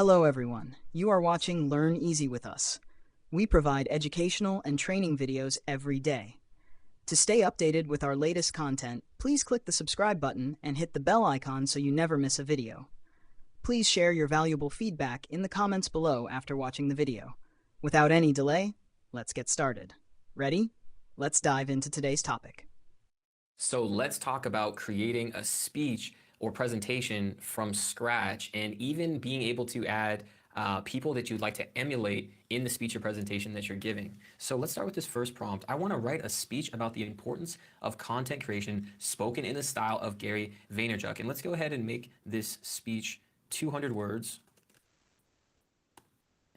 Hello everyone, you are watching Learn Easy with us. We provide educational and training videos every day. To stay updated with our latest content, please click the subscribe button and hit the bell icon so you never miss a video. Please share your valuable feedback in the comments below after watching the video. Without any delay, let's get started. Ready? Let's dive into today's topic. So let's talk about creating a speech or presentation from scratch and even being able to add people that you'd like to emulate in the speech or presentation that you're giving. So let's start with this first prompt. I want to write a speech about the importance of content creation spoken in the style of Gary Vaynerchuk. And let's go ahead and make this speech 200 words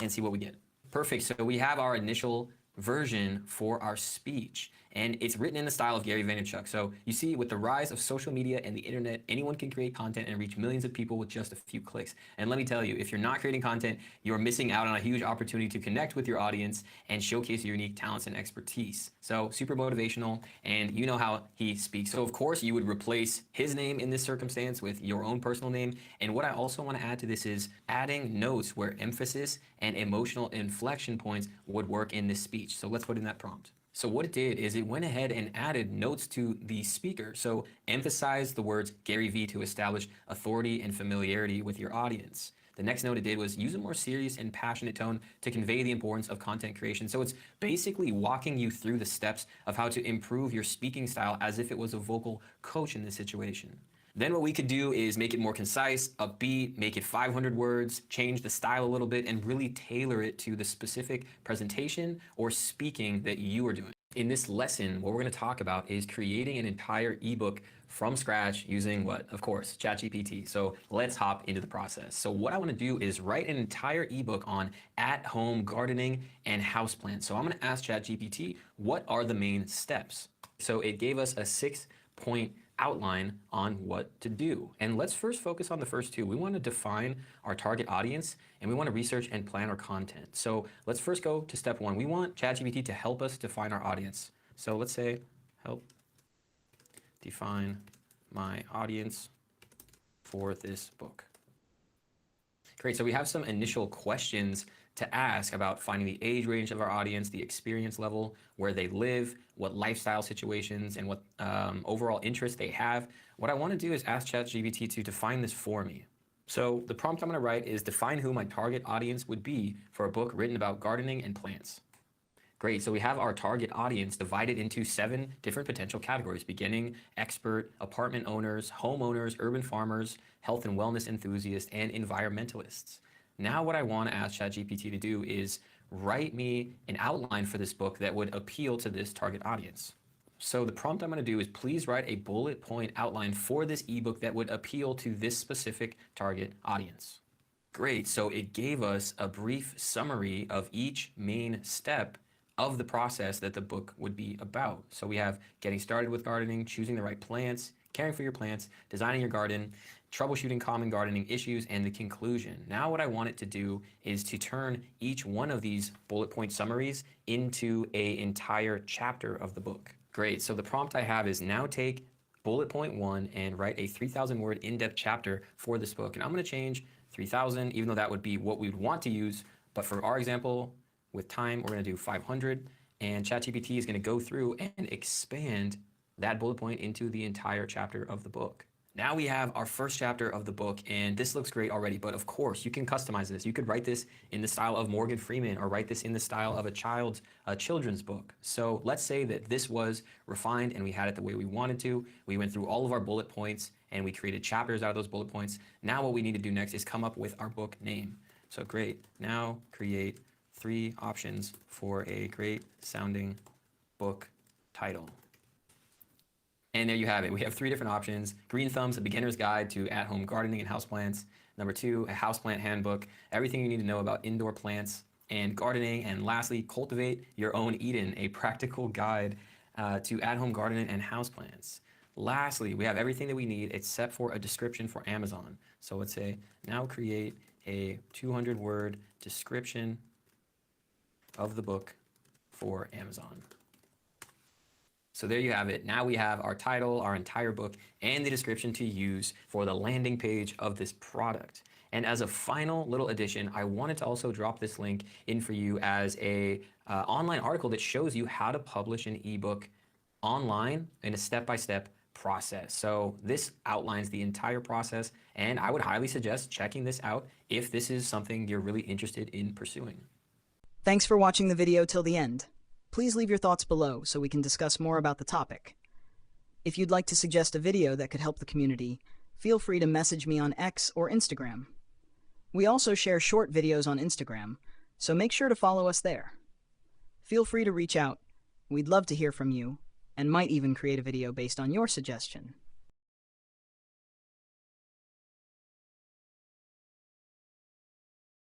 and see what we get. Perfect. So we have our initial version for our speech, and it's written in the style of Gary Vaynerchuk. So you see, with the rise of social media and the internet, anyone can create content and reach millions of people with just a few clicks. And let me tell you, if you're not creating content, you're missing out on a huge opportunity to connect with your audience and showcase your unique talents and expertise. So super motivational, and you know how he speaks. So of course you would replace his name in this circumstance with your own personal name. And what I also want to add to this is adding notes where emphasis and emotional inflection points would work in this speech. So let's put in that prompt. So what it did is it went ahead and added notes to the speaker. So emphasize the words Gary V to establish authority and familiarity with your audience. The next note it did was use a more serious and passionate tone to convey the importance of content creation. So it's basically walking you through the steps of how to improve your speaking style as if it was a vocal coach in this situation. Then what we could do is make it more concise, upbeat, make it 500 words, change the style a little bit, and really tailor it to the specific presentation or speaking that you are doing. In this lesson, what we're going to talk about is creating an entire ebook from scratch using what? Of course, ChatGPT. So let's hop into the process. So what I want to do is write an entire ebook on at-home gardening and houseplants. So I'm going to ask ChatGPT, what are the main steps? So it gave us a 6-point outline on what to do. And let's first focus on the first two. We want to define our target audience, and we want to research and plan our content. So let's first go to step one. We want ChatGPT to help us define our audience. So let's say, help define my audience for this book. Great, so we have some initial questions to ask about finding the age range of our audience, the experience level, where they live, what lifestyle situations, and what overall interests they have. What I want to do is ask ChatGPT to define this for me. So the prompt I'm going to write is define who my target audience would be for a book written about gardening and plants. Great, so we have our target audience divided into 7 different potential categories: beginning, expert, apartment owners, homeowners, urban farmers, health and wellness enthusiasts, and environmentalists. Now what I want to ask ChatGPT to do is write me an outline for this book that would appeal to this target audience. So the prompt I'm going to do is please write a bullet point outline for this ebook that would appeal to this specific target audience. Great, so it gave us a brief summary of each main step of the process that the book would be about. So we have getting started with gardening, choosing the right plants, caring for your plants, designing your garden, troubleshooting common gardening issues, and the conclusion. Now what I want it to do is to turn each one of these bullet point summaries into an entire chapter of the book. Great, so the prompt I have is now take bullet point 1 and write a 3,000 word in-depth chapter for this book. And I'm going to change 3,000, even though that would be what we would want to use. But for our example, with time, we're going to do 500. And ChatGPT is going to go through and expand that bullet point into the entire chapter of the book. Now we have our first chapter of the book, and this looks great already, but of course you can customize this. You could write this in the style of Morgan Freeman, or write this in the style of a children's book. So let's say that this was refined and we had it the way we wanted to. We went through all of our bullet points and we created chapters out of those bullet points. Now what we need to do next is come up with our book name. So great, now create 3 options for a great sounding book title. And there you have it. We have 3 different options: Green Thumbs, a beginner's guide to at-home gardening and houseplants. Number 2, a houseplant handbook, everything you need to know about indoor plants and gardening. And lastly, Cultivate Your Own Eden, a practical guide to at-home gardening and houseplants. Lastly, we have everything that we need except for a description for Amazon. So let's say, now create a 200-word description of the book for Amazon. So there you have it. Now we have our title, our entire book, and the description to use for the landing page of this product. And as a final little addition, I wanted to also drop this link in for you as a online article that shows you how to publish an ebook online in a step-by-step process. So this outlines the entire process, and I would highly suggest checking this out if this is something you're really interested in pursuing. Thanks for watching the video till the end. Please leave your thoughts below so we can discuss more about the topic. If you'd like to suggest a video that could help the community, feel free to message me on X or Instagram. We also share short videos on Instagram, so make sure to follow us there. Feel free to reach out. We'd love to hear from you, and might even create a video based on your suggestion.